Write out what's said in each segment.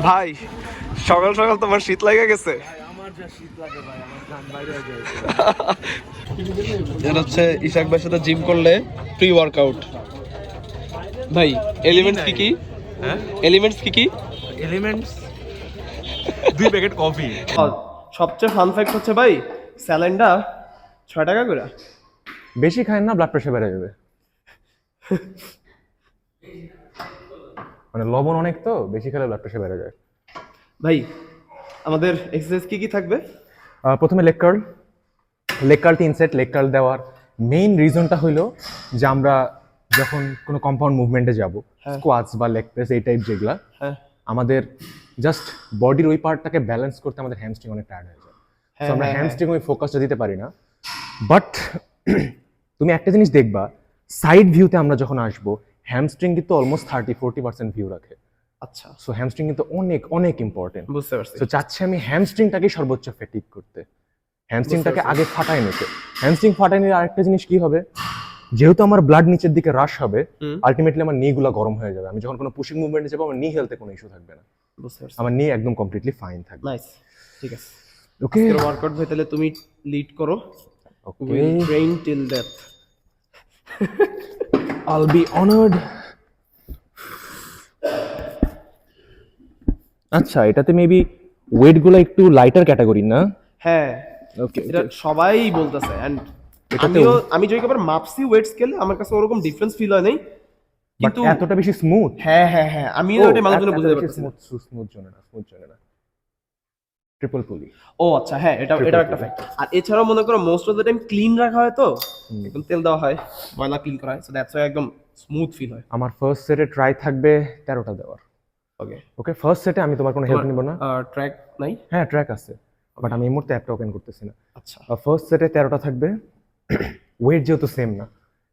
ভাই সকাল সকাল তোমার শীত লেগে গেছে? আমার যা শীত লাগে ভাই, আমার জান বাইরে হয়ে যায়। এটা হচ্ছে ইশাক ভাইয়ের সাথে জিম করলে প্রি ওয়ার্কআউট। ভাই এলিমেন্টস কি কি? হ্যাঁ, এলিমেন্টস কি কি? Elements 2 packet coffee. সবচেয়ে ফান ফ্যাক্ট হচ্ছে ভাই, স্যালাইনটা 6 টাকা করে। বেশি খায় না, ব্লাড প্রেশার বেড়ে যাবে। মানে লবণ অনেক, তো বেশি খেলে ব্লাড প্রেশার বেড়ে যায়। ভাই আমাদের এক্সারসাইজ কি কি থাকবে? প্রথমে leg curl. Leg curl 3 set. Leg curl দেওয়ার মেইন রিজনটা হইলো যে আমরা যখন কোনো কম্পাউন্ড মুভমেন্টে যাব, স্কোয়াটস বা লেগ প্রেস এই টাইপ যেগুলা, আমাদের জাস্ট বডির ওই পার্টটাকে ব্যালেন্স করতে আমাদের হ্যামস্ট্রিং অনেক টায়ার্ড হয়ে যায়। তো আমরা হ্যামস্ট্রিং ওই ফোকাসটা দিতে পারি না। বাট তুমি একটা জিনিস দেখবা, সাইড ভিউতে আমরা যখন আসবো, হ্যামস্ট্রিং কিন্তু অলমোস্ট 30-40% ভিউ রাখে। আচ্ছা, সো হ্যামস্ট্রিং কিন্তু অনেক অনেক ইম্পর্টেন্ট। বুঝতে পারছি। তো চাচ্ছি আমি হ্যামস্ট্রিংটাকে সর্বোচ্চ ফ্যাটিক করতে, হ্যামস্ট্রিংটাকে আগে ফাটায় নিতে। হ্যামস্ট্রিং ফাটায় নিলে আরেকটা জিনিস কি হবে, যেহেতু আমার ব্লাড নিচের দিকে রাশ হবে, আলটিমেটলি আমার নি গুলা গরম হয়ে যাবে। আমি যখন কোনো পুশিং মুভমেন্টে যাবো, আমার নি হেলথে কোনো ইস্যু থাকবে না, বুঝতে পারছি। আমার নি একদম কমপ্লিটলি ফাইন থাকবে। নাইস, ঠিক আছে। ওকে, আজকের ওয়ার্কআউট ভাই তাহলে তুমি লিড করো। Will train till death. I'll be honored. আচ্ছা, এটাতে মেবি ওয়েট গুলো একটু লাইটার ক্যাটাগরি না? হ্যাঁ, ওকে, এটা সবাই বলতেছে। এন্ড আমি যে একবার মাপসি ওয়েট স্কেলে, আমার কাছে ওরকম ডিফারেন্স ফিল হয় নাই, কিন্তু কিন্তু এতটা বেশি স্মুথ। হ্যাঁ আমি ওটা মানুষজন বুঝতে পারছি না। স্মুথ জন্য না, স্মুথ জন্য না, ট্রিপল পুলি। ও আচ্ছা, হ্যাঁ এটা একটা ফ্যাক্ট। আর এছাড়াও মনে করো most of the time clean রাখা হয়, তো একদম তেল দেওয়া হয়, ময়লা ক্লিন করা হয়, সো দ্যাটস ওয়াই একদম স্মুথ ফিল হয়। আমার ফার্স্ট সেটে ট্রাই থাকবে 13টা দেওয়ার। ওকে ওকে, ফার্স্ট সেটে আমি তোমার কোনো হেল্প নিব না। ট্র্যাক নাই? হ্যাঁ, ট্র্যাক আছে, বাট আমি এই মুহূর্তে অ্যাপটা ওপেন করতেছি না। আচ্ছা, ফার্স্ট সেটে 13টা থাকবে। ওয়েট যেহেতু সেম না,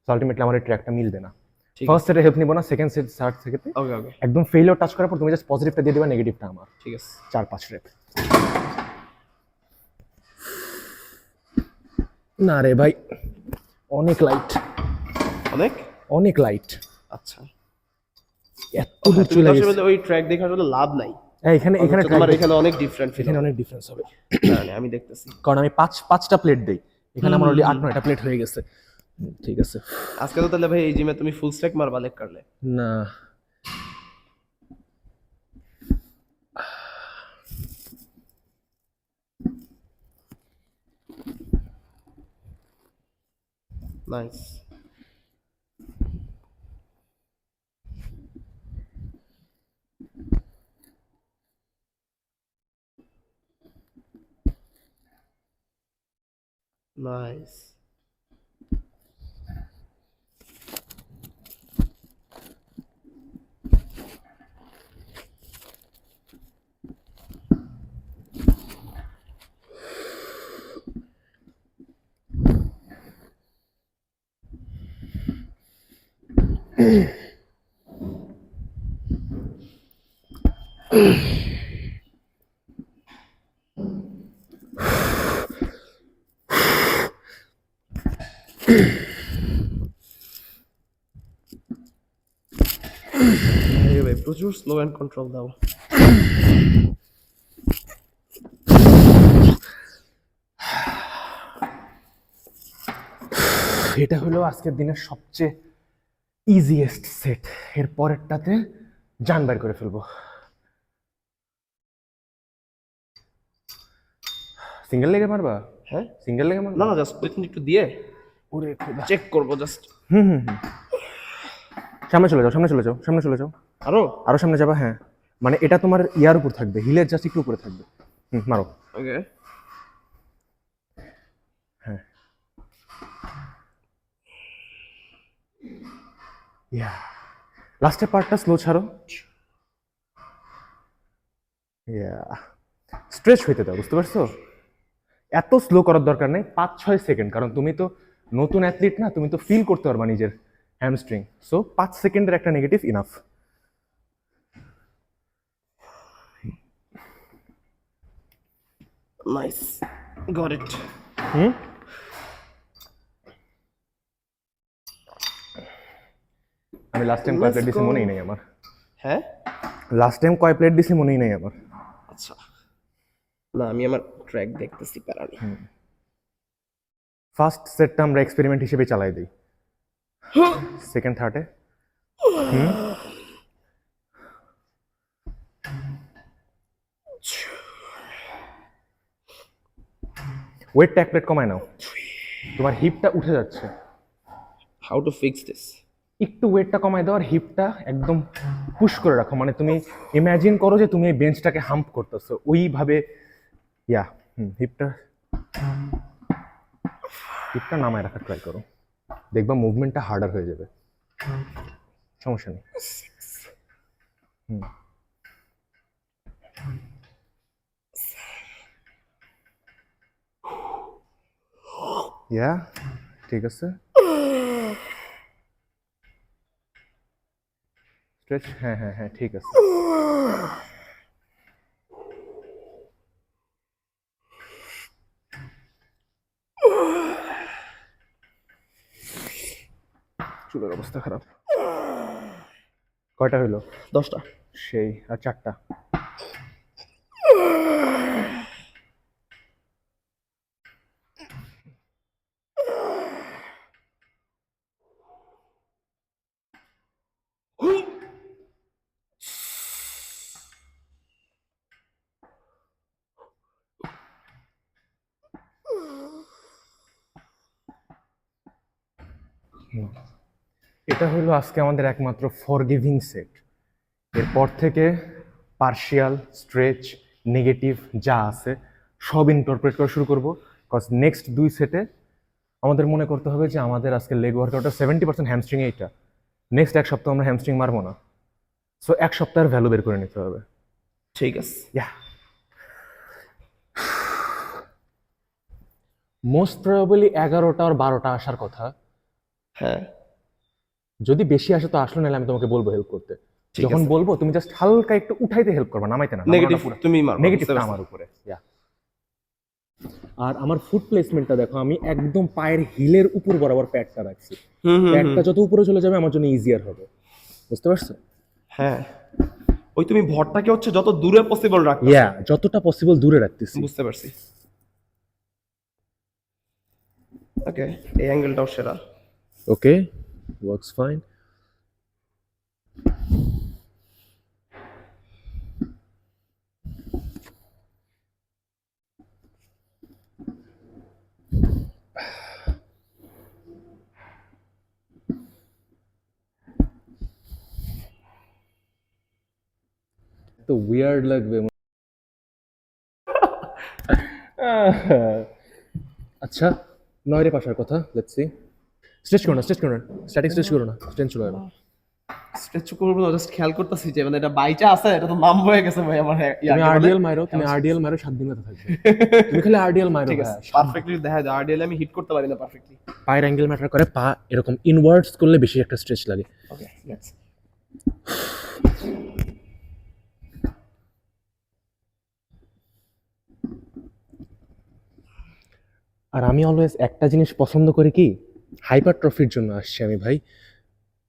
সো আলটিমেটলি আমার এই ট্র্যাকটা মিলবে না। ফার্স্ট সেটে হেল্প নিব না, সেকেন্ড সেট স্টার্ট থেকে ওকে একদম ফেইলিওর টাচ করার পর তুমি জাস্ট পজিটিভটা দিয়ে দিবা, নেগেটিভটা আমার। ঠিক আছে। 4-5 রেপ। না রে ভাই, অনেক লাইট, অনেক অনেক লাইট। আচ্ছা, এত দূর চলে গেছে। আসলে ওই ট্র্যাক দেখে আসলে লাভ নাই। এখানে তোমার এখানে অনেক ডিফারেন্ট ফিল, এখানে অনেক ডিফারেন্স হবে, আমি দেখতেছি। কারণ আমি 5টা প্লেট দেই, এখানে আমার অলরেডি 8-9টা প্লেট হয়ে গেছে। ঠিক আছে, আজকে তো তাহলে ভাই এই জিমে তুমি ফুল স্ট্যাক মারবা লেগ কার্লে? না নাইস। নাইস। ভাই প্রচুর স্লো অ্যান্ড কন্ট্রোল দাও। এটা হলো আজকের দিনের সবচেয়ে ইজিয়েস্ট সেট। এর পরেরটাতে জান বের করে ফেলবো। সিঙ্গেল লেগে মারবা? হ্যাঁ, সিঙ্গেল লেগে মারবা? না জাস্ট একটু দিয়ে ওরে চেক করবো জাস্ট। হুম, সামনে চলে যাও, সামনে চলে যাও, সামনে চলে যাও, আরো সামনে যাবা। হ্যাঁ, মানে এটা তোমার ইয়ার উপর থাকবে, হিলের জাস্ট একটু উপরে থাকবে। মারো। ওকে, হ্যাঁ, ইয়া, লাস্টের পার্টটা স্লো ছাড়ো। ইয়া, স্ট্রেচ হইতে দাও, বুঝতে পারছো? এত স্লো করার দরকার নেই, 5-6 সেকেন্ড, কারণ তুমি তো নতুন অ্যাথলিট না, তুমি তো ফিল করতে পারবা নিজের হ্যামস্ট্রিং। সো 5 সেকেন্ডের একটা negative enough. Nice, got it. আমি লাস্ট টাইম কয় প্লেট দিছি মনেই নেই আমার। হ্যাঁ, লাস্ট টাইম কয় প্লেট দিছি মনেই নেই আমার। আচ্ছা, না আমি আমার ট্র্যাক দেখতেছি, প্যারানি। ফার্স্ট সেটটা আমরা এক্সপেরিমেন্ট হিসেবে চালাই দিই, সেকেন্ড থার্ডে ওয়েটটা এক প্লেট কমায় নাও, তোমার হিপটা উঠে যাচ্ছে। How to fix this? একটু ওয়েটটা কমায় দাও আর হিপটা একদম পুশ করে রাখো, মানে তুমি ইমাজিন করো যে তুমি এই বেঞ্চটাকে হাম্প করতেছো ওইভাবে। ইয়া হিপটা হিপটা নামায় রাখার ট্রাই করো, দেখবা মুভমেন্টটা হার্ডার হয়ে যাবে। সমস্যা নেই। ইয়া ঠিক আছে, স্ট্রেচ, হ্যাঁ হ্যাঁ হ্যাঁ ঠিক আছে। চুলের অবস্থা খারাপ। কয়টা হইলো? 10টা। সেই, আর 4টা। এটা হলো আজকে আমাদের একমাত্র ফরগিভিং সেট। এরপর থেকে পার্শিয়াল, স্ট্রেচ, নেগেটিভ যা আছে সব ইনকর্পোরেট করা শুরু করবো। বিকজ নেক্সট 2 সেটে আমাদের মনে করতে হবে যে আমাদের আজকে লেগ ওয়ার্কআউটের 70% হ্যামস্ট্রিং এইটা, নেক্সট 1 সপ্তাহ আমরা হ্যামস্ট্রিং মারবো না। সো 1 সপ্তাহের ভ্যালু বের করে নিতে হবে। ঠিক আছে। ইয়া মোস্ট প্রবাবলি 11টা আর 12টা আসার কথা। হ্যাঁ, যদি বেশি আসে তো আসলো, নাহলে আমি তোমাকে বলবো হেল্প করতে। ঠিক যখন আছে। বলবো তুমি জাস্ট হালকা একটু উঠাইতে হেল্প করবা, নামাইতে না। নেগেটিভ তুমি মারো, নেগেটিভটা আমার উপরে। আর আমার ফুট প্লেসমেন্টটা দেখো, আমি একদম পায়ের হিলের উপর বরাবর প্যাডটা রাখছি। প্যাডটা যত উপরে চলে যাবে আমার জন্য ইজিয়ার হবে, বুঝতে পারছো? হ্যাঁ, ওই তুমি ভরটাকে হচ্ছে যত দূরে পসিবল রাখবে। ইয়া, যতটা পসিবল দূরে রাখতেছি। বুঝতে পারছি। ওকে, এই অ্যাঙ্গেলটাও সেরা। ওকে, ওয়ার্কস ফাইন। তো উইয়ার্ড লাগবে। আচ্ছা, 9 পাশার কথা, লেটস সি। স্ট্রেচ করো না, স্ট্রেচ করো না, স্ট্যাটিক স্ট্রেচ করো না, স্ট্রেচ চলে যাবে। স্ট্রেচ করবো না, জাস্ট খেয়াল করতেছি যে মানে এটা বাইচা আছে, এটা তো নাম হয়ে গেছে ভাই আমার। তুমি আরডিএল মারো, তুমি আরডিএল মারো, 7 দিন থাকবে। তুমি খালি আরডিএল মারো। ঠিক আছে, পারফেক্টলি দেখা যায় আরডিএল আমি হিট করতে পারি না পারফেক্টলি। পায়ের অ্যাঙ্গেল ম্যাটার করে, পা এরকম ইনওয়ার্ডস করলে বেশি একটা স্ট্রেচ লাগে। ওকে, লেটস। আর আমি অলওয়েজ একটা জিনিস পছন্দ করি, কি হাইপারট্রফির জন্য আসছি আমি ভাই।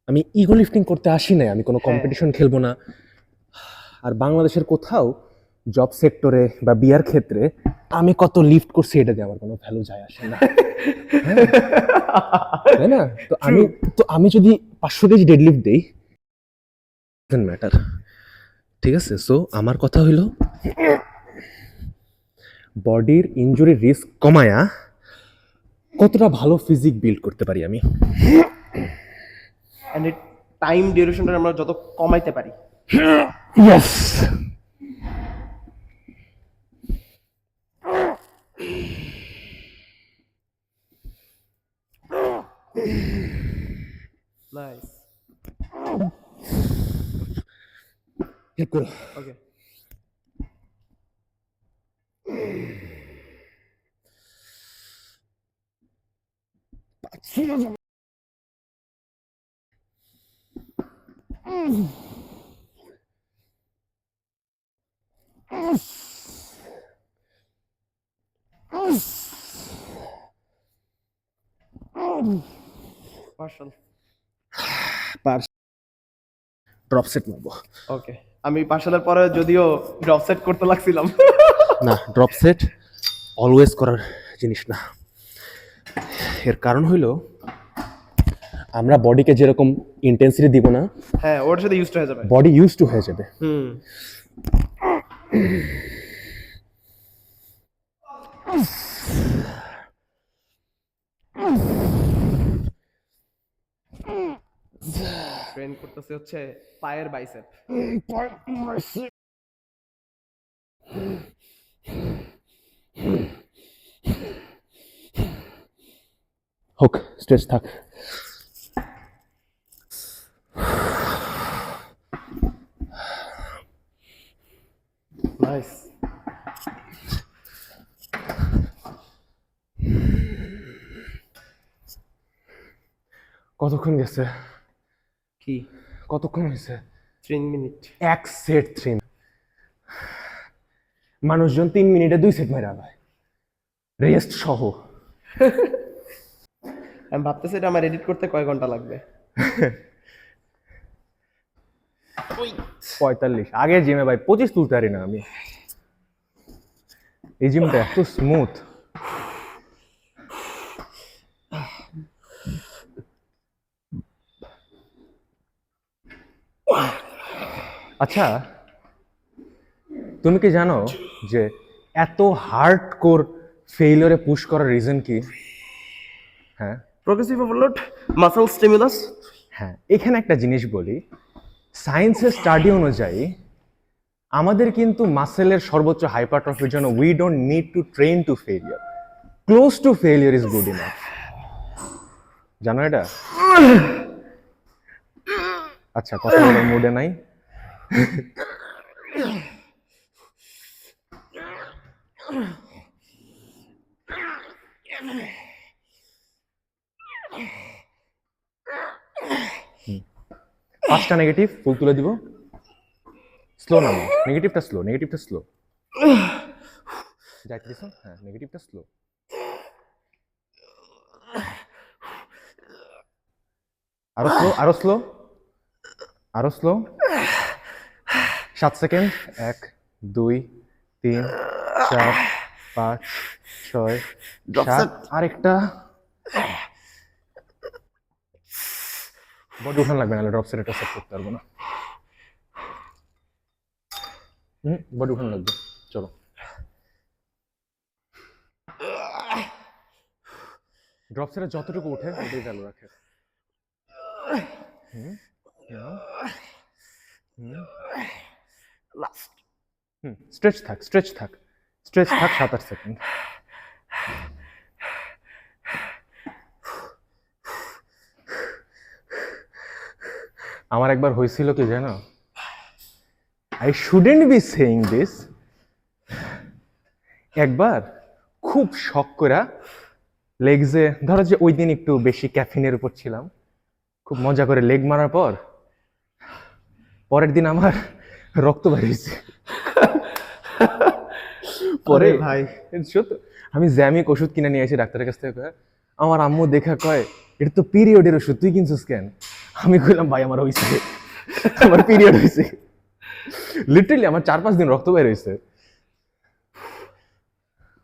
আমি ইগো লিফটিং করতে আসি না, আমি কোনো কম্পিটিশন খেলবো না। আর বাংলাদেশের কোথাও জব সেক্টরে বা বিয়ার ক্ষেত্রে আমি কত লিফট করছি এটা দিয়ে আমার কোনো ভ্যালু যায় আসে না, তাই না? তো আমি যদি 500 কেজি ডেডলিফট দেই, ডাজন্ট ম্যাটার, ঠিক আছে? সো আমার কথা হইলো বডির ইনজুরির রিস্ক কমায়া কতটা ভালো ফিজিক বিল্ড করতে পারি আমি। এন্ড ইট টাইম ডিউরেশনটা আমরা যত কমাইতে পারি। ইয়েস। নাইস। হেল্প করো। ওকে, পার্শাল। ড্রপ সেট মারবো। ওকে, আমি পার্সোনাল পরে যদিও ড্রপ সেট করতে লাগছিলাম। না, ড্রপ সেট অলওয়েজ করার জিনিস না। এর কারণ হইল আমরা বডিকে যেরকম ইন্টেন্সিটি দিব না, হ্যাঁ ওর সাথে ইউজ হয়ে যাবে। বডি ইউজ টু হয়ে যাবে। হুম। ট্রেন করতেছে হচ্ছে পায়ের বাইসেপ। হোক, স্ট্রেচ থাক। নাইস। কতক্ষণ গেছে? কি কতক্ষণ হয়েছে? 3 মিনিট। এক সেট 3। মানুষজন 3 মিনিটে 2 সেট মারা ভাই, রেস্ট সহ। আমি ভাবতেছি এটা আমার এডিট করতে কয় ঘন্টা লাগবে। 45। আগের জিমে ভাই 25 তুলতে পারি না আমি। এই জিমটা এত স্মুথ। আচ্ছা, তুমি কি জানো যে এত হার্ডকোর ফেইলিওরে পুশ করার রিজন কি? হ্যাঁ প্রোগ্রেসিভ ওভারলোড, মাসল স্টিমুলাস। হ্যাঁ, এখানে একটা জিনিস বলি, সায়েন্সের স্টাডি অনুযায়ী আমাদের কিন্তু মাসেলের সর্বোচ্চ হাইপারট্রফির জন্য we don't need to train to failure, close to failure is good enough. জানো এটা? আচ্ছা, কথা বলার মুডে নাই। পাঁচটা নেগেটিভ ফুল তুলে দিব। স্লো নামো, নেগেটিভটা স্লো, নেগেটিভটা স্লো। যাইতে দিছো? হ্যাঁ, নেগেটিভটা স্লো। আরো স্লো, আরো স্লো, আরো স্লো। 7 সেকেন্ড। 1 2 3 4 5 6 7। আরেকটা। বডি উঠান লাগবে, নাহলে ড্রপ সেট সেট করতে পারবো না। বডি উঠান লাগবে। চলো, ড্রপ সেটে যতটুকু উঠে ওটাই চালু রাখে। লাস্ট। স্ট্রেচ থাক, স্ট্রেচ থাক, স্ট্রেচ থাক। 7-8 সেকেন্ড। আমার একবার হয়েছিল কি জানো, I shouldn't B saying this. একবার খুব শখ করা লেগসে, ধরো যে ওই দিন একটু বেশি ক্যাফিনের উপর ছিলাম, খুব মজা করে লেগ মারার পর পরের দিন আমার রক্ত বেরিয়েছে। পরে ভাই সত্য, আমি জ্যামিক ওষুধ কিনে নিয়ে এসে ডাক্তারের কাছ থেকে কয়, আমার আম্মু দেখা কয় এটা তো পিরিয়ডের ওষুধ, তুই কিনছিস কেন? আমি কইলাম ভাই আমার হয়েছে, আমার পিরিয়ড হয়েছে। লিটারালি আমার 4-5 দিন রক্ত বের হয়েছে।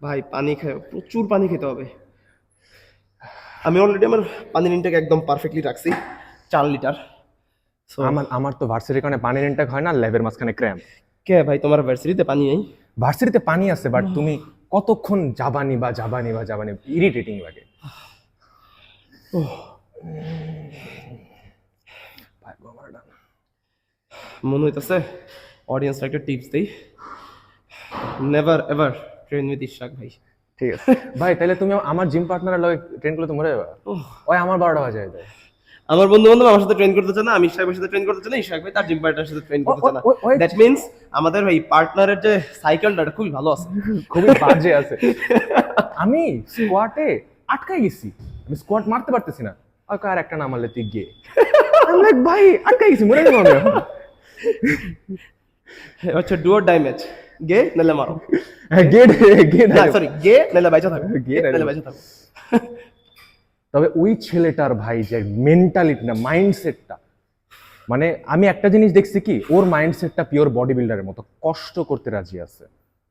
ভাই পানি খাও, প্রচুর পানি খেতে হবে। আমি অলরেডি আমার পানির ইনটেক একদম পারফেক্টলি রাখছি, 4 লিটার। আমার তো ভার্সিটির কারণে পানির ইনটেক হয় না, ল্যাবের মাঝখানে ক্র্যাম্প। কে ভাই তোমার ভার্সিটিতে পানি নেই? ভার্সিটিতে পানি আছে, বাট তুমি কতক্ষণ যাবানি, ইরিটেটিং লাগে। মনে হইতেছে অডিয়েন্সরা একটা টিপস দেই, never ever train with Ishaq ভাই। ঠিক আছে ভাই, তাহলে তুমি আমার জিম পার্টনারের লগে ট্রেন করলে তো মরে যাবা। ওই আমার 12টা বাজে দেয়। আমার বন্ধু বান্ধব আমার সাথে ট্রেন করতে চায় না, আমি ইশাকের সাথে ট্রেন করতে চাই না, ইশাক ভাই তার জিম পার্টনারের সাথে ট্রেন করতে চায় না। দ্যাট মিন্স আমাদের ভাই পার্টনারের যে সাইকেলটা খুবই ভালো আছে, খুবই বাজে আছে। আমি স্কোয়াটে আটকাই গেছি, আমি স্কোয়াট মারতে পারতেছি না। আর একটা না মারলে তুই গিয়ে, আমি লাইক ভাই আটকাই গেছি, মরে যাবো আমি এখন। আচ্ছা ডু অর ডাই ম্যাচ, গে নালে মারো। গে গে না সরি, গে নালে বাইচা থাকো, গে নালে বাইচা থাকো। তবে ওই ছেলেটার ভাই যে মেন্টালিটি না, মাইন্ডসেটটা মানে আমি একটা জিনিস দেখছি কি, ওর মাইন্ডসেটটা পিওর বডি বিল্ডারের মতো, কষ্ট করতে রাজি আছে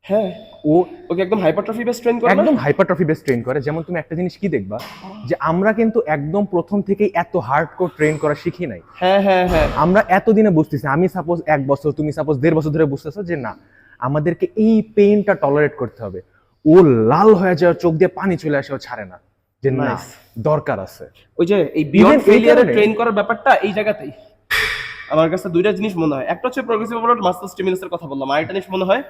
হ্যাঁ, ও, ওকে একদম হাইপারট্রফি বেস ট্রেন করে না? একদম হাইপারট্রফি বেস ট্রেন করে। যেমন তুমি একটা জিনিস কি দেখবা, যে আমরা কিন্তু একদম প্রথম থেকেই এত হার্ডকোর ট্রেন করা শিখি নাই। হ্যাঁ হ্যাঁ হ্যাঁ, আমরা এতদিনে বুঝতেছি, আমি সাপোজ 1 বছর, তুমি সাপোজ 1.5 বছর ধরে বুঝতেছো যে না আমাদেরকে এই পেইনটা টলারেট করতে হবে। ও লাল হয়ে যায়, চোখ দিয়ে পানি চলে আসে, ও ছাড়ে না যে না Nice. দরকার আছে। ওই যে এই বিয়ন্ড Even এই ফেলিয়ারে কারণে- ট্রেন করার ব্যাপারটা এই জায়গাতেই আমার কাছে দুইটা জিনিস মনে হয়। একটা হচ্ছে প্রোগ্রেসিভ ওভারলোড মাসল স্টিমুলাসের কথা বললাম, আরেকটা জিনিস মনে হয়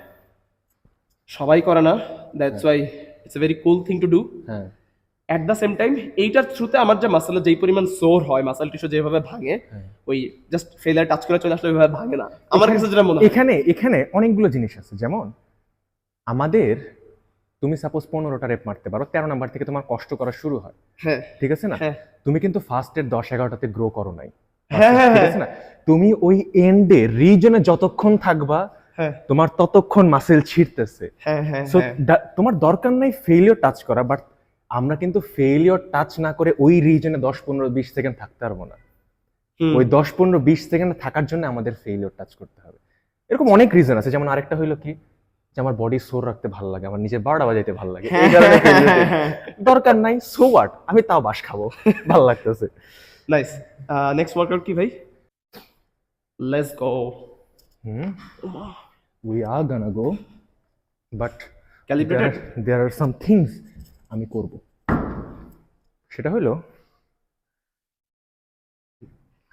সবাই করে না, that's why it's a very cool thing to do. হ্যাঁ অ্যাট দ্য সেম টাইম এইটার থ্রুতে আমার যে মাসেলের যেই পরিমাণ সোর হয়, মাসল টিস্যু যেভাবে ভাঙে, ওই জাস্ট ফেলিয়ার টাচ করে চলে আসলে ওইভাবে ভাঙে না আমার কাছে যেটা মনে হয়। এখানে এখানে অনেকগুলো জিনিস আছে। যেমন আমাদের, তুমি সাপোজ 15টা রেপ মারতে পারো, 13 নাম্বার থেকে তোমার কষ্ট করা শুরু হয়, হ্যাঁ ঠিক আছে না? হ্যাঁ তুমি কিন্তু ফার্স্টের 10-11টাতে গ্রো করো নাই, হ্যাঁ হ্যাঁ ঠিক আছে না? তুমি ওই এন্ডে রিজনে যতক্ষণ থাকবা হ্যাঁ তোমার ততক্ষণ মাসেল ছিঁড়তেছে। হ্যাঁ হ্যাঁ সো তোমার দরকার নাই ফেলিওর টাচ করা, বাট আমরা কিন্তু ফেলিওর টাচ না করে ওই রিজনে 10-15-20 সেকেন্ড থাকতে পারবো না। ওই 10-15-20 সেকেন্ড থাকার জন্য আমাদের ফেলিওর টাচ করতে হবে। এরকম অনেক রিজন আছে। যেমন আরেকটা হইলো কি, যে আমার বডি সোর রাখতে ভালো লাগে, আমার নিজের 12টা বাজাইতে ভালো লাগে, এই কারণে failure করি। দরকার নাই, সো হোয়াট, আমি তাও বাস খাবো, ভালো লাগতেছে। নাইস। নেক্সট ওয়ার্কআউট কি ভাই? Let's go. We are gonna go, but calibrated. There are some things আমি করব। সেটা হলো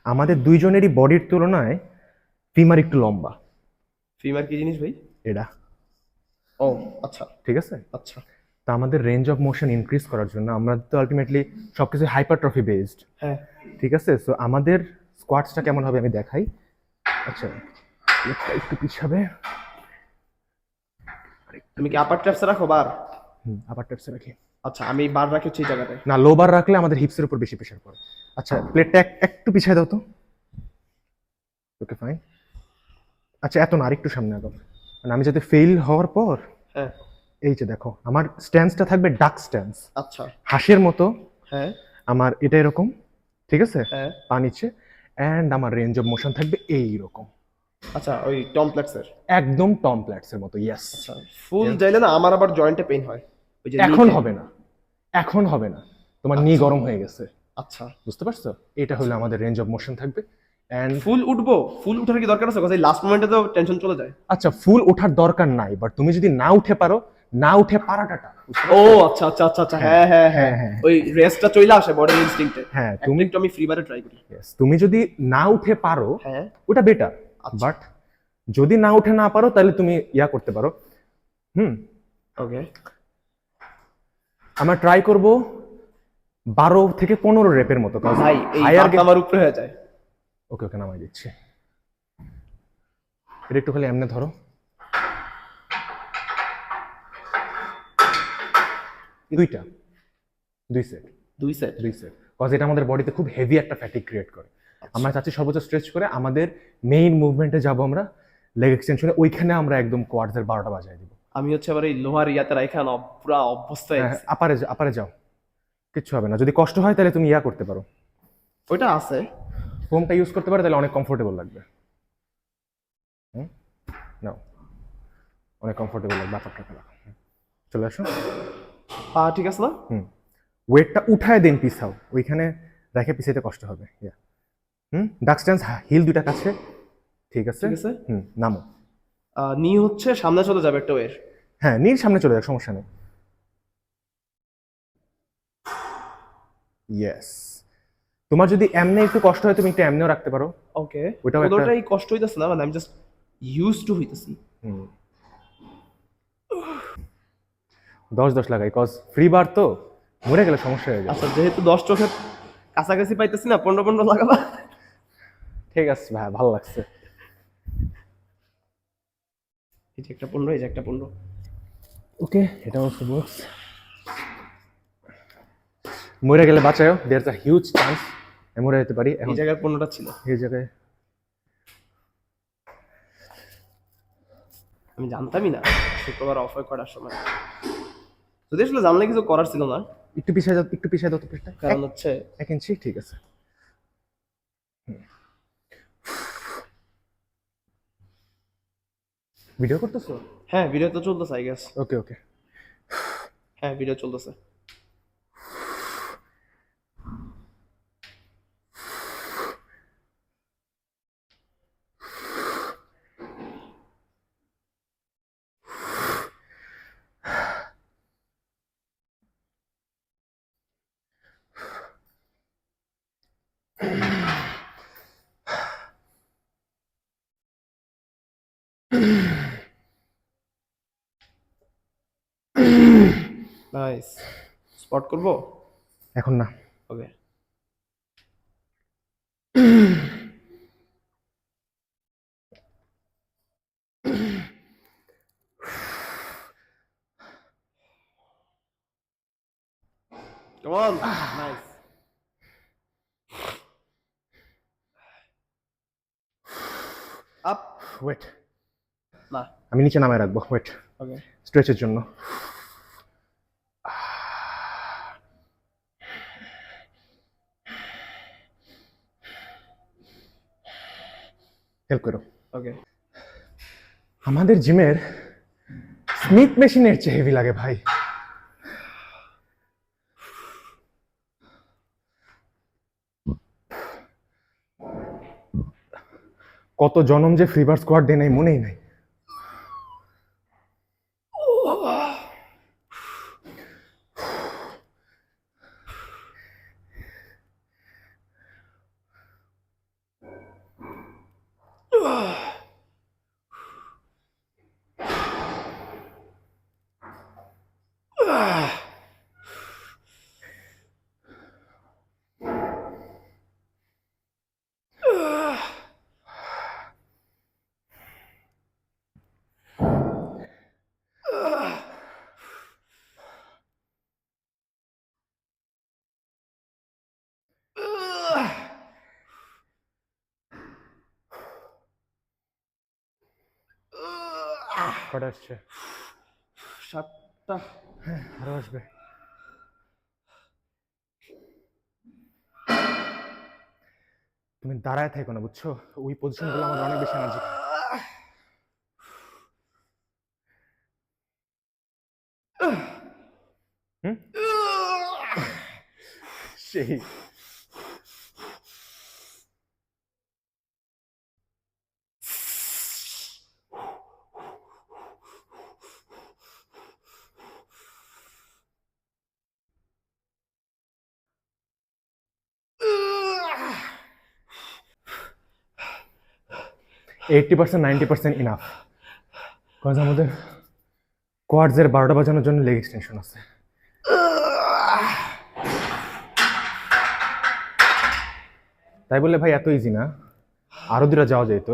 আমাদের দুইজনেরই বডির তুলনায় ফিমার একটু লম্বা। ফিমার কি জিনিস ভাই? এটা ও আচ্ছা ঠিক আছে। আচ্ছা। তা আমাদের রেঞ্জ অফ মোশন ইনক্রিজ করার জন্য আমরা তো আলটিমেটলি সবকিছু হাইপারট্রফি বেসড, হ্যাঁ ঠিক আছে? সো আমাদের স্কোয়াটসটা কেমন হবে আমি দেখাই। আচ্ছা লেগটা একটু পিছাবে, তুমি কি আপার ট্র্যাপসে রাখো বার? আবার ট্যাপসে রাখি। আচ্ছা আমি বার রাখি সেই জায়গাটায়। না, লো বার রাখলে আমাদের হিপসের উপর বেশি প্রেশার পড়ে। আচ্ছা প্লেটটা একটু পিছিয়ে দাও তো। Okay fine. আচ্ছা এত না, আরেকটু সামনে আগাও, মানে আমি যাতে ফেল হওয়ার পর, হ্যাঁ এই যে দেখো আমার স্ট্যান্সটা থাকবে ডাক স্ট্যান্স, আচ্ছা হাঁসের মতো। হ্যাঁ আমার এটা এরকম, ঠিক আছে, হ্যাঁ পা নিচে, অ্যান্ড আমার রেঞ্জ অফ মোশন থাকবে এইরকম, আচ্ছা ওই টমপ্লেক্সের। একদম টম প্ল্যাটসের মতো। ইয়েস। আচ্ছা ফুল যাইলে না আমার আবার জয়েন্টে পেইন হয় ওই যে এখন knee-তে। হবে না, এখন হবে না, তোমার নি গরম হয়ে গেছে, আচ্ছা বুঝতে পারছো? এটা হলো আমাদের রেঞ্জ অফ মোশন থাকবে। অ্যান্ড ফুল উঠবো, ফুল উঠার কি দরকার আছে? কথা লাস্ট মোমেন্টে তো টেনশন চলে যায়। আচ্ছা ফুল ওঠার দরকার নাই, বাট তুমি যদি না উঠে পারো, না উঠে পারাটা, ও আচ্ছা আচ্ছা আচ্ছা আচ্ছা হ্যাঁ হ্যাঁ হ্যাঁ হ্যাঁ। ওই রেস্টটা চলে আসে বডি ইনস্টিংক্টে। হ্যাঁ তুমি তুমি, একটু আমি ফ্রি বারে ট্রাই করি। yes, তুমি যদি না উঠে পারো হ্যাঁ ওটা বেটার, আচ্ছা। বাট যদি না উঠে না পারো তাহলে তুমি ইয়া করতে পারো। ওকে আমরা ট্রাই করব 12 থেকে 15 রেপের মতো। ভাই এই হায়ার হাত আমার উপরে হয়ে যায়। ওকে ওকে নামাই দিচ্ছি। এটা একটু খালি এমনি ধরো, দুইটা, 2 সেট, 2 সেট। কজ এটা আমাদের বডিতে খুব হেভি একটা ফ্যাটিক ক্রিয়েট করে। আমরা চাচ্ছি সর্বোচ্চ স্ট্রেচ করে আমাদের মেইন মুভমেন্টে যাব আমরা, লেগ এক্সটেনশনে, ওইখানে আমরা একদম কোয়াডসের 12টা বাজায় দিব। আমি হচ্ছে আবার এই লোহার ইয়াতে রাইখা না পুরা অবস্থায় হ্যাঁ, আপারে যাও, কিচ্ছু হবে না। যদি কষ্ট হয় তাহলে তুমি ইয়া করতে পারো, ওইটা আছে। ফোমটা ইউজ করতে পারো, তাহলে অনেক কমফোর্টেবল লাগবে। নাও, অনেক কমফোর্টেবল লাগবে। ব্যাপারটা চলে আসো। পা ঠিক আছে না? ওয়েটটা উঠায় দেন, পিছাও, ওইখানে রেখে পিছাইতে কষ্ট হবে। ইয়া ডাক স্ট্যান্স, হিল দুইটা কাছে, ঠিক আছে। ঠিক আছে। নামো। নি হচ্ছে সামনে চলে যাবে একটা ওয়ের। হ্যাঁ নীর সামনে চলে যাক, সমস্যা নেই। ইয়েস। তোমার যদি এমনি একটু কষ্ট হয় তুমি একটু এমনিও রাখতে পারো। ওকে ওইটাও একটা- ওটাই কষ্ট হইতাছে না, মানে আমি জাস্ট ইউজ টু হইতাছি। 10 লাগাই, কজ ফ্রি বার তো, মরে গেলে সমস্যা হয়ে যাবে। আচ্ছা যেহেতু 10 চোখে কাছাকাছি পাইতেছি না, 15 লাগাবা। ঠিক আছে ভাই, ভালো লাগছে। এই যে একটা 15, এই যে একটা 15। ওকে, এটা অলসো ওয়ার্কস। মরে গেলে বাঁচাও, there is a huge chance মরে যেতে পারি। এখন এই জায়গায় 15টা ছিল, এই জায়গায় আমি জানতামই না শুক্রবার অফ হয় করার সময়। যদি আসলে জানলে কিছু করার ছিল না, একটু পিছিয়ে যাও, একটু পিছিয়ে দাও তো পেটটা, কারণ হচ্ছে 1 ইঞ্চি, ঠিক আছে। ভিডিও করতেছো? হ্যাঁ ভিডিও তো চলতেছে আই গেস। ওকে ওকে। হ্যাঁ ভিডিও চলতেছে। নাইস। স্পট করবো? এখন না। Okay. Come on. Nice. Up. Wait, না। আমি নিচে নামায় রাখবো। ওয়েট, ওকে। স্ট্রেচের জন্য। হেল্প করো। ওকে। আমাদের জিমের স্মিথ মেশিনের চেয়ে হেভি লাগে ভাই। কত জনম যে ফ্রিবার স্কোয়াড দেয় নাই মনেই নাই। কটা আসছে? 7টা। হ্যাঁ আরো আসবে। তুমি দাঁড়ায় থাকো না বুঝছো, ওই পজিশন গুলো আমাদের অনেক বেশি এনার্জি। সেই 80% 90% ইনাফ। কজ আমাদের কোয়াডসের 12টা বাজানোর জন্য লেগ এক্সটেনশন আছে। তাই বলে ভাই এত ইজি না, আরো দুটা যাওয়া যেত।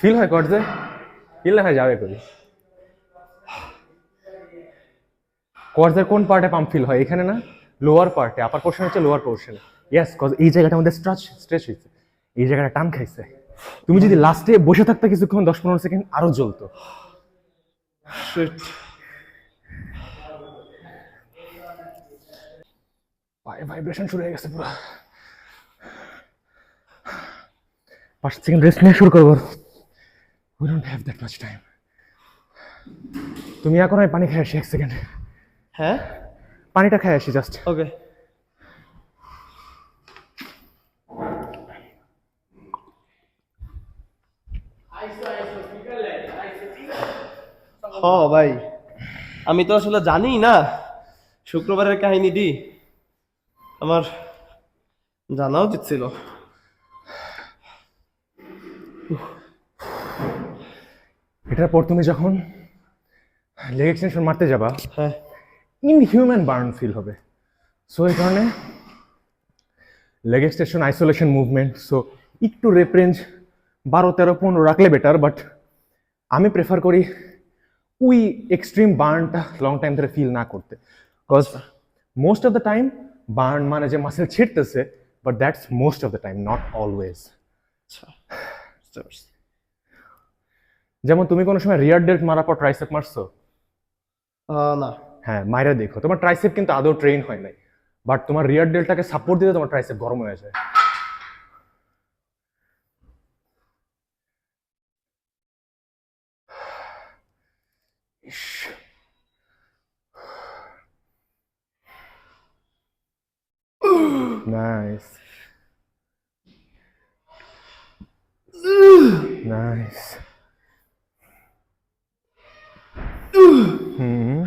ফিল হয় কোয়াডসে? ফিল না হয় যাবে করি। কোয়াডসের কোন পার্টে পাম্প ফিল হয়? এখানে না, লোয়ার পার্টে। আপার পোর্শন হচ্ছে লোয়ার পোর্শনে। ইয়েস, কজ এই জায়গাটা আমাদের স্ট্রেচ হয়েছে, এই জায়গাটা টান খাইছে। তুমি যদি লাস্টে বসে থাকতে কিছুক্ষণ 10-15 সেকেন্ড আরো জ্বলতো। Shit. পায়ে ভাইব্রেশন শুরু হয়ে গেছে পুরো। 5 সেকেন্ড রেস্ট নিয়ে শুরু করবো। We don't have that much time. তুমি এখন আমি পানি খেয়ে আসি 1 সেকেন্ড। হ্যাঁ পানিটা খেয়ে আসি জাস্ট। ওকে। হ ভাই, আমি তো আসলে জানি না শুক্রবারের কাহিনীটি, আমার জানা উচিত ছিল। এটার পর তুমি যখন লেগ এক্সটেনশন মারতে যাবা, হ্যাঁ ইনহিউম্যান বার্ন ফিল হবে। সো এই কারণে leg extension isolation movement, so একটু রেপ রেঞ্জ 12-13-15 রাখলে বেটার। বাট আমি প্রেফার করি ওই এক্সট্রিম বার্নটা লং টাইম ধরে ফিল না করতে। Because most of the time burn মানে যে মাসেল ছিঁড়তেছে, but that's most of the time, not always. আচ্ছা বুঝতে পারছি। যেমন তুমি কোনো সময় রিয়ার ডেল্ট মারার পর ট্রাইসেপ মারছো? না। হ্যাঁ, মাইরা দেখো, তোমার ট্রাইসেপ কিন্তু আদৌ ট্রেন হয় নাই, বাট তোমার রিয়ার ডেলটাকে সাপোর্ট দিতে তোমার ট্রাইসেপ গরম হয়ে যায়। নাইস নাইস হুম হুম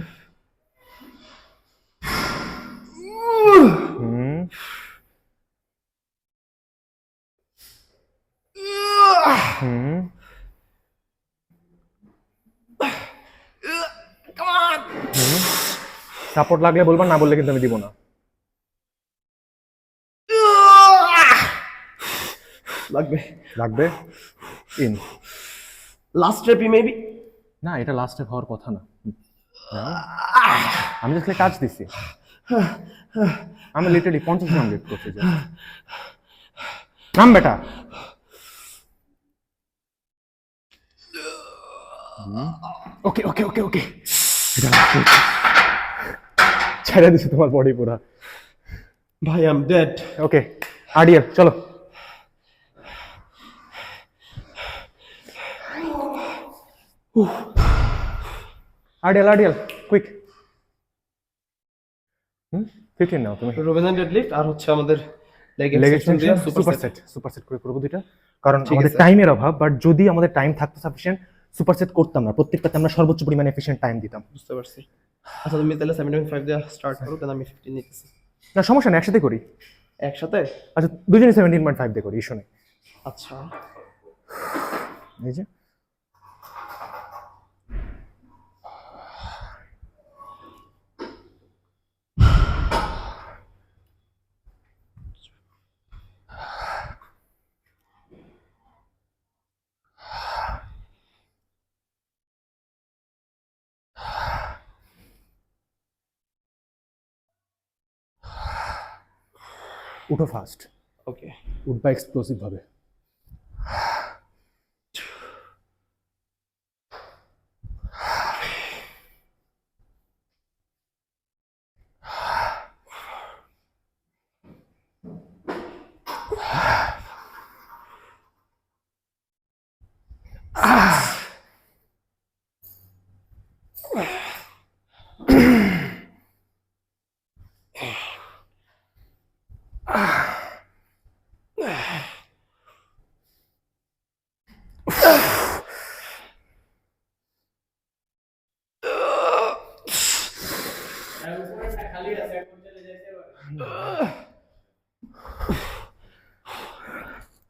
হুম সাপোর্ট লাগলে বলবা, না বললে কিন্তু আমি দিব না। লাগবে। লাগবে ইন। Last রেপি maybe. না, এটা লাস্টে হওয়ার কথা না। আমি জাস্ট টাচ দিছি, আমি লিটারালি 50 গ্রাম লিফট করতে যাই। নাম বেটা। ওকে ওকে ওকে ওকে, ছেড়ে দিছে তোমার বডি পুরা। ভাই আই এম ডেড। ওকে আডিয়াল চলো। আডিয়াল আডিয়াল কুইক। 15 নাও তুমি। রবিনসন ডেডলিফট আর হচ্ছে আমাদের লেগ লেগ এক্সটেনশন দিয়ে সুপার সেট করে করবো দুইটা, কারণ ঠিক আমাদের আছে। টাইমের অভাব। বাট যদি আমাদের টাইম থাকতো সাফিসিয়েন্ট, সুপার সেট করতাম না, প্রত্যেকটাতে আমরা সর্বোচ্চ পরিমাণে এফিশিয়েন্ট টাইম দিতাম। বুঝতে পারছি। আচ্ছা তুমি তাহলে 7.5 দিয়ে স্টার্ট করো, দেন আমি 15 নিতেছি। না সমস্যা নেই, একসাথে করি। একসাথে? আচ্ছা দুজনে 17.5 দিয়ে করি, ইস্যু নেই। আচ্ছা এই যে উঠো ফাস্ট, ওকে। উঠবা এক্সপ্লোসিভ ভাবে।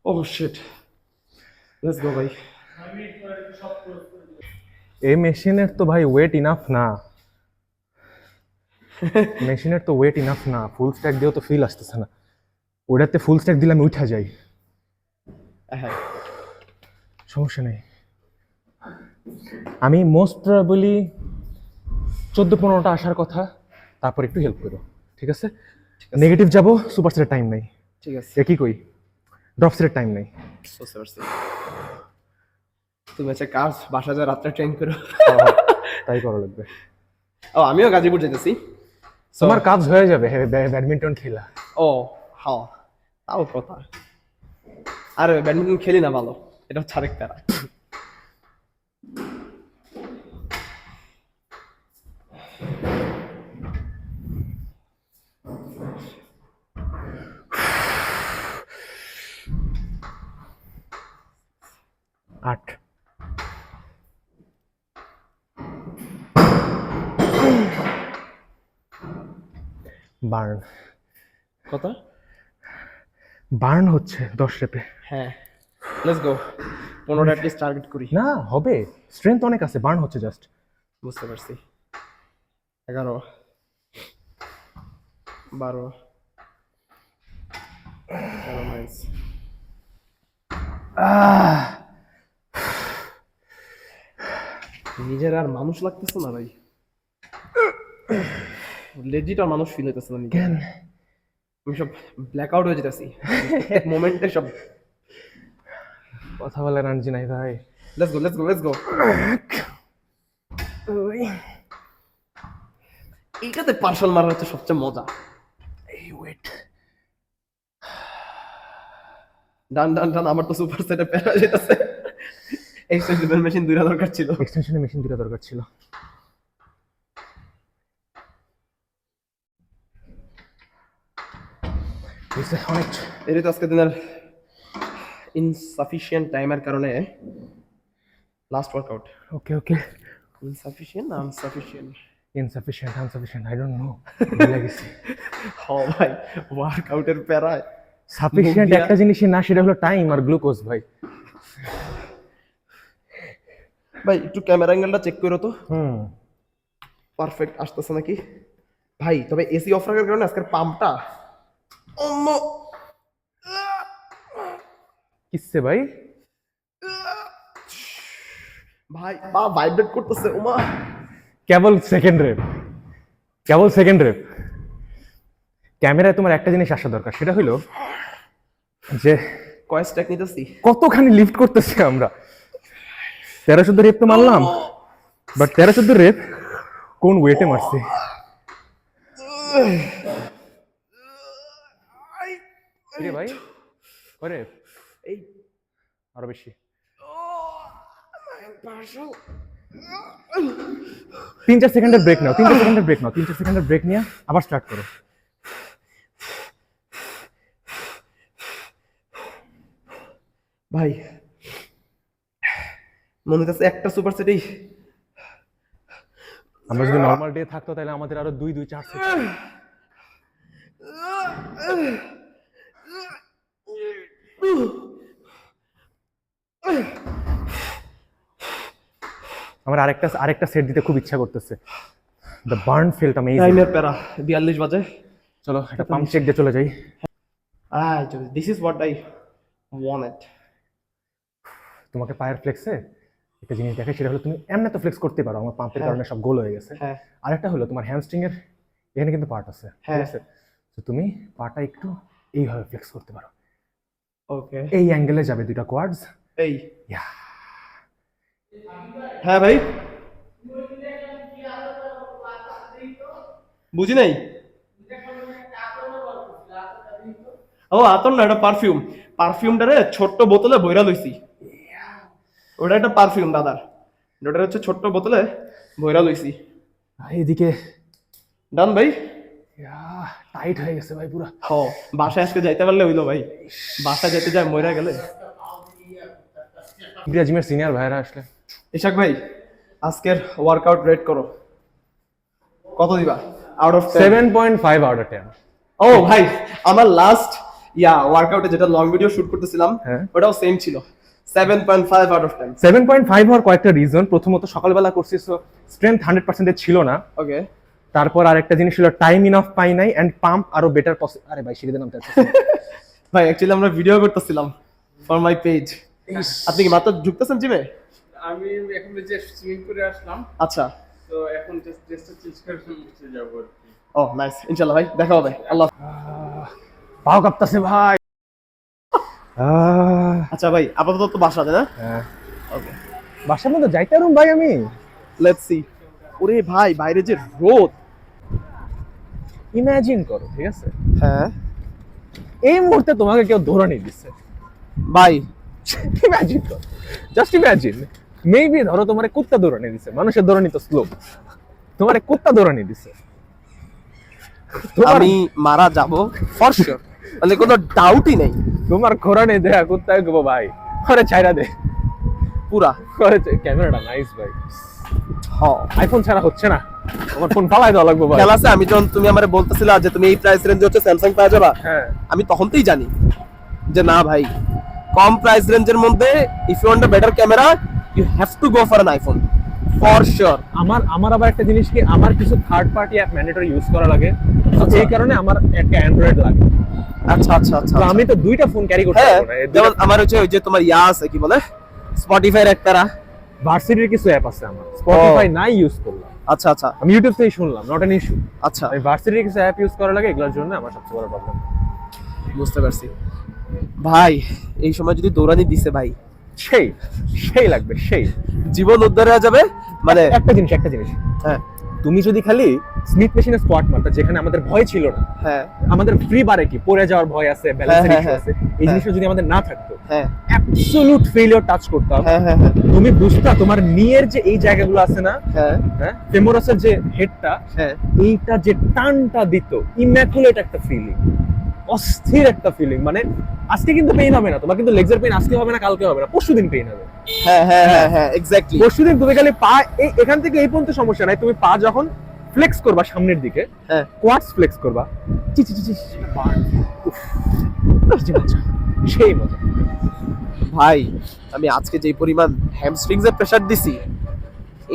ওহ শিট, লেটস গো ভাই। এই মেশিনের তো ভাই ওয়েট ইনাফ না, মেশিনের তো ওয়েট ইনাফ না, ফুল স্ট্যাক দিয়েও তো ফিল আসতেছে না। ওটাতে ফুল স্ট্যাক দিলে আমি উঠা যাই। হ্যাঁ সমস্যা নেই, আমি মোস্ট প্রবাবলি 14-15টা আসার কথা, তারপর একটু হেল্প করো, ঠিক আছে? নেগেটিভ যাবো, সুপার সেটের টাইম নেই। ঠিক আছে, একই কই, ড্রপ সেটের টাইম নেই। বুঝতে পারছি। তুমি হচ্ছে কাজ বাসা যা রাত্রে ট্রেন করো। তাই করা লাগবে। ও আমিও গাজীপুর যেতেছি। তোমার কাজ হয়ে যাবে ব্যাডমিন্টন খেলা। ও হ্যাঁ, তাও কথা। আর ব্যাডমিন্টন খেলি না ভালো, এটা হচ্ছে আরেক প্যারা। আট, বার্ন কথা বার্ন হচ্ছে 10 রেপে। হ্যাঁ, লেটস গো। 15টা অ্যাটলিস্ট টার্গেট করি। না হবে, স্ট্রেংথ অনেক আছে, বার্ন হচ্ছে জাস্ট। বুঝতে পারছি। 11, 12, নাইস। নিজের আর মানুষ লাগতেছে না ভাই, লেজিট আর মানুষ ফিল হইতেছে না নিজে। কেন আমি সব ব্ল্যাক আউট হয়ে যেতেছি মোমেন্টে সব। কথা বলে রানজি নাই ভাই। Let's go let's go let's go. এইটাতে পার্সল মারা হচ্ছে সবচেয়ে মজা। এই ওয়েট ডান ডান ডান, আমার তো সুপার সেটে প্যারা যেতেছে। এক্সটেনশন মেশিন 2টা দরকার ছিল। এক্সটেনশনের মেশিন দুটো দরকার ছিল। হয়েছে অনেক। এর তো আজকে দিনের ইনসাফিসিয়েন্ট টাইমের কারণে লাস্ট ওয়ার্কআউট। ওকে ওকে, ইনসাফিসিয়েন্ট না আনসাফিসিয়েন্ট? ইনসাফিসিয়েন্ট আনসাফিসিয়েন্ট আই ডোন্ট নো, ভুলে গেছি। হ ভাই, ওয়ার্কআউটের প্যারায় সাফিসিয়েন্ট মুখ একটা জিনিসই না, সেটা হলো টাইম আর গ্লুকোজ ভাই। ভাই একটু ক্যামেরা অ্যাঙ্গেলটা চেক করো তো, হুম, পারফেক্ট আসতেছে নাকি ভাই? তবে এসি অফ রাখার কারণে আজকের পাম্পটা অন্য কিসে ভাই? ভাই পা ভাইব্রেট করতেছে। ওমা, কেবল সেকেন্ড রেপ, কেবল সেকেন্ড রেপ। ক্যামেরায় তোমার একটা জিনিস আসা দরকার, সেটা হলো যে কয় স্ট্যাক নিতেছি? কতখানি লিফট করতেছি আমরা। 13-14 রেপ তো মারলাম, বাট 13-14 রেপ কোন ওয়েটে মারছি? রে ভাই করে এই আরো বেশি। 3-4 সেকেন্ডের ব্রেক নাও, 3-4 সেকেন্ডের ব্রেক নাও, 3-4 সেকেন্ডের ব্রেক নিয়ে আবার স্টার্ট করো। ভাই মনে হচ্ছে একটা সুপার সেটেই। আমরা যদি নরমাল ডে থাকতো তাহলে আমাদের আরো 2-4 সেকেন্ড। আমার আরেকটা সেট দিতে খুব ইচ্ছা করতেছে। The burn felt amazing. টাইমের প্যারা 42 বাজে। চলো একটা পাম্প চেক দিয়ে চলে যাই। This is what I wanted. তোমাকে পায়ের ফ্লেক্সে একটা জিনিস দেখে, সেটা হলো তুমি এমনি তো ফ্লেক্স করতে পারো, আমার পাম্পের কারণে সব গোল হয়ে গেছে। হ্যাঁ, আরেকটা হলো তোমার হ্যামস্ট্রিং এর এখানে কিন্তু পার্ট আছে, ঠিক হ্যাঁ। আছে? তো তুমি পাটা একটু এইভাবে ফ্লেক্স করতে পারো, ওকে। এই অ্যাঙ্গেলে যাবে দুইটা কোয়াডস। এই হ্যাঁ ভাই, বুঝি নাই। ও আতর না, এটা পারফিউম। পারফিউমটারে ছোট্ট বোতলে বইরা লইছি। ওটা একটা পারফিউম দাদার, ওটা হচ্ছে ছোট্ট বোতলে বইরা লইছি। এদিকে ডান ভাই। টাইট হয়ে গেছে ভাই পুরা। হ, বাসায় আজকে যাইতে পারলে হইলো ভাই, বাসায় যেতে যায় মইরা গেলে। জিমের সিনিয়র ভাইরা আসলে। ইশাক ভাই আজকের ওয়ার্কআউট রেট করো, কত দিবা আউট অফ 7.5 আউট অফ 10। ও ভাই, আমার লাস্ট ওয়ার্কআউটে যেটা লং ভিডিও শুট করতেছিলাম, হ্যাঁ। ওটাও সেম ছিল, 7.5 আউট অফ 10। 7.5 হওয়ার কয়েকটা রিজন। প্রথমত সকালবেলা করছি, সো স্ট্রেংথ 100% ছিল না। ওকে। তারপর আরেকটা জিনিস ছিল টাইম ইনাফ পাই নাই, এন্ড পাম্প আরো বেটার পসিবল। আরে ভাই সিঁড়ি দিলাম ভাই অ্যাকচুয়ালি আমরা ভিডিও করতেছিলাম ফর মাই পেজ। আপনি কি মাত্র ঢুকতেছেন জিমে? আমি এখন যে সুইমিং করে আসলাম, আচ্ছা। তো এখন জাস্ট ড্রেসটা চেঞ্জ করে নিচে যাবো আর কি। ও নাইস, ইনশাআল্লাহ ভাই দেখা হবে। আল্লাহ। পাও কাঁপতাছে ভাই। আচ্ছা ভাই, আপাতত তো বাসাতে না? হ্যাঁ, ওকে, বাসার মধ্যে যাইতে পারুম ভাই আমি। Let's see. ওরে ভাই বাইরে যে রোদ, ইমাজিন করো, ঠিক আছে? হ্যাঁ এই মুহূর্তে তোমাকে কেউ ধরে দিচ্ছে ভাই। ইমাজিন করো, জাস্ট ইমাজিন। মেবি ধরো তোমার কুত্তা দৌড়ানি দিছে, মানুষের দৌড়ানি তো স্লো, তোমার কুত্তা দৌড়ানি দিছে, আমি মারা যাব ফর শিওর, মানে কোনো ডাউটই নেই। তোমার খোরানি দেয়া কুত্তায় গো ভাই, আরে ছাইরা দে পুরা। আরে ক্যামেরাটা নাইস ভাই। হ্যাঁ, আইফোন ছাড়া হচ্ছে না, আমার ফোন ফালাই দেওয়া লাগবে ভাই। খেয়াল আছে আমি যখন তুমি আমারে বলতেছিলা যে তুমি এই প্রাইস রেঞ্জে হচ্ছে স্যামসাং পাওয়া যাবা, হ্যাঁ, আমি তখনতেই জানি যে না ভাই, কম প্রাইস রেঞ্জের মধ্যে if you want a better camera you have to go for an iPhone for sure. আমার আবার একটা জিনিস কি, আমার কিছু third party app mandatory use করা লাগে, তো এই কারণে আমার একটা অ্যান্ড্রয়েড লাগে। আচ্ছা আচ্ছা আচ্ছা। তো আমি তো দুইটা ফোন ক্যারি করতে হ্যাঁ, পারবো না। যেমন আমার হচ্ছে ওই যে তোমার আছে কি বলে স্পটিফাইয়ের একটা। ভার্সিটির কিছু অ্যাপ আছে আমার, স্পটিফাই নাই ইউজ করলাম। আচ্ছা আচ্ছা আমি ইউটিউব থেকেই শুনলাম, নট এন ইস্যু। আচ্ছা, আমি ভার্সিটির কিছু অ্যাপ ইউজ করা লাগে, এগুলোর জন্য আমার সবচেয়ে বড় প্রবলেম। বুঝতে পারছি ভাই। এই সময় যদি দৌড়ানি দিছে ভাই, সেই সেই লাগবে, সেই জীবন উদ্ধার হয়ে যাবে। মানে একটা জিনিস হ্যাঁ তুমি যদি খালি স্মিথ মেশিনে স্কোয়াট মারতা, যেখানে আমাদের ভয় ছিল না, হ্যাঁ আমাদের ফ্রি বারে কি পড়ে যাওয়ার ভয় আছে, ব্যালেন্সের হ্যাঁ, ইস্যু হ্যাঁ, আছে, এই জিনিসটা যদি আমাদের না থাকতো, হ্যাঁ অ্যাবসলিউট ফেলিওর টাচ করতাম। হ্যাঁ হ্যাঁ হ্যাঁ তুমি বুঝতা তোমার নিয়ের যে এই জায়গাগুলো আছে না, হ্যাঁ হ্যাঁ, ফেমোরাসের যে হেডটা, হ্যাঁ। এইটা যে টানটা দিত, ইম্যাকুলেট একটা ফিলিং। অস্থির একটা ফিলিং। মানে আজকে কিন্তু পেইন হবে না তোমার, কিন্তু লেগসের পেইন আজকে হবে না, কালকে হবে না, পরশুদিন পেইন হবে। হ্যাঁ হ্যাঁ হ্যাঁ হ্যাঁ এক্স্যাক্টলি। পরশুদিন তুমি খালি পা এখান থেকে এই পর্যন্ত সমস্যা নাই, তুমি পা যখন ফ্লেক্স করবা সামনের দিকে, হ্যাঁ কোয়াডস ফ্লেক্স করবা, চি চি চি চি, উফ, কি মজা, সেই মজা। ভাই আমি আজকে যে পরিমাণ হ্যামস্ট্রিংস এ প্রেসার দিছি,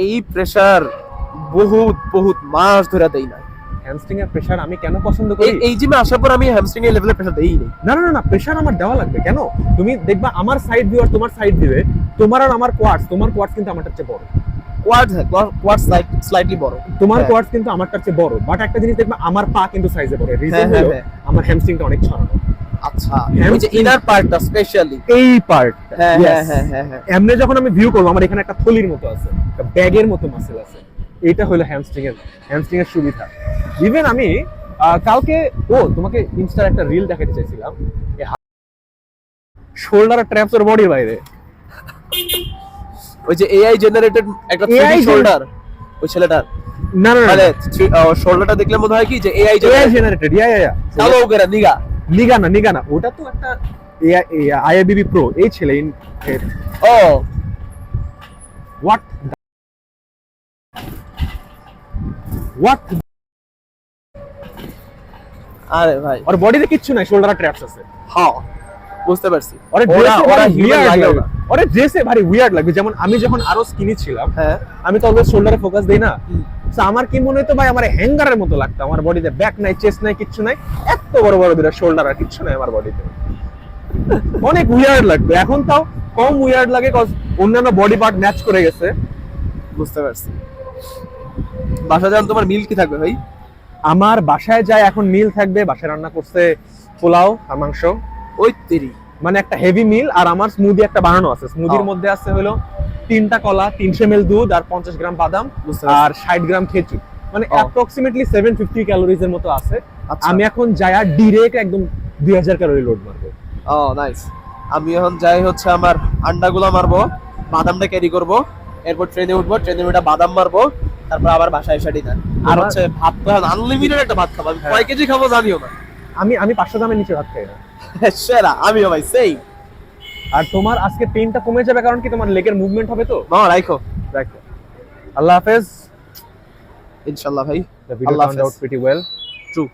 এই প্রেসার বহুত বহুত মাস ধরে দেই না। হ্যামস্ট্রিং এর প্রেসার আমি কেন পছন্দ করি? এই জিমে আসার পর আমি হ্যামস্ট্রিং এর লেভেলে প্রেসার দেই নাই। না না না, প্রেসার আমার দেওয়া লাগবে কেন? তুমি দেখবা আমার সাইড ভিউ আর তোমার সাইড দিবে, তোমার আর আমার কোয়াডস, তোমার কোয়াডস কিন্তু আমারটার চেয়ে বড়, কোয়াড স্লাইটলি বড়, তোমার হ্যাঁ। কোয়াডস কিন্তু আমারটার চেয়ে বড়, বাট একটা জিনিস দেখবা আমার পা কিন্তু সাইজে বড়। রিজন হ্যাঁ, হলো হ্যাঁ। আমার হ্যামস্ট্রিংটা অনেক ছড়ানো। আচ্ছা ওই যে Hamstring- ইনার পার্টটা স্পেশালি। এই পার্ট, হ্যাঁ হ্যাঁ হ্যাঁ হ্যাঁ হ্যাঁ এমনি যখন আমি ভিউ করবো আমার এখানে একটা থলির মতো আছে, একটা ব্যাগের মতো মাসেল আছে, এটা হলো হ্যামস্ট্রিং এর সুবিধা। ইভেন আমি কালকে তোমাকে ইনস্টার একটা রিল দেখাতে চাইছিলাম, শোল্ডার ট্র্যাপস ওর বডির বাইরে। ওই যে এআই জেনারেটেড একটা 3D AI শোল্ডার, ওই ছেলেটার না না মানে শোল্ডারটা দেখলে মনে হয় কি যে এআই এআই জেনারেটেড, ইয়া চালো করে নিগা। নিগা না, ওটা তো একটা আইআইবিবি প্রো, এই ছেলে ও হোয়াট আরে ভাই ওর বডিতে কিচ্ছু নাই, শোল্ডার ট্র্যাপস আছে। হ্যাঁ বুঝতে পারছি। ওরে ওরা ওরা হিউম্যান উইয়ার্ড লাগেও লাগে, না। ওরে ড্রেসে ভারী উইয়ার্ড লাগবে। যেমন আমি যখন আরো স্কিনি ছিলাম, হ্যাঁ আমি তো অলওয়েজ শোল্ডারে ফোকাস দেই না, তো আমার কি মনে হতো ভাই আমার হ্যাঙ্গারের মতো লাগতো, আমার বডিতে ব্যাক নাই, চেস্ট নাই, কিচ্ছু নাই, এত বড় বড় দুটো শোল্ডার আর কিচ্ছু নাই আমার বডিতে, অনেক উইয়ার্ড লাগবে। এখন তাও কম উইয়ার্ড লাগে কজ অন্যান্য বডি পার্ট ম্যাচ করে গেছে। বুঝতে পারছি। বাসা যান তোমার মিল কি থাকবে ভাই? আমার বাসায় যায় এখন মিল থাকবে, বাসায় রান্না করছে পোলাও আর মাংস, ওই তেরি মানে একটা হেভি মিল। আর আমার স্মুদি একটা বানানো আছে, স্মুদির ও। মধ্যে আছে হলো 3টা কলা, 300 ml দুধ আর 50 গ্রাম বাদাম বুঝতে পারছি। আর 60 গ্রাম খেজুর, মানে ও। অ্যাপ্রক্সিমেটলি 750 ক্যালোরিজ এর মতো আছে। আচ্ছা। আমি এখন যাই আর ডিরেক্ট একদম 2000 ক্যালোরি লোড মারবো। ও নাইস। আমি এখন যাই হচ্ছে আমার আন্ডাগুলা মারবো, বাদামটা ক্যারি করব, এরপর ট্রেনে উঠবো, ট্রেনে উঠে বাদাম মারবো, তারপর আবার বাসায় এসে ডিনার। আর আমার- হচ্ছে ভাত তো আনলিমিটেড একটা ভাত খাবো। আমি হ্যাঁ। কয় কেজি খাবো জানিও না। আমি 500 গ্রামের নিচে ভাত খাই না। সেরা আমিও ভাই সেই। আর তোমার আজকে পেইনটা কমে যাবে কারণ কি তোমার লেগের মুভমেন্ট হবে তো। মামা রাখো। দেখো, আল্লাহ হাফেজ। ইনশাল্লাহ ভাই। The video আল্লাহ turned হাফেজ। out pretty well. ট্রু।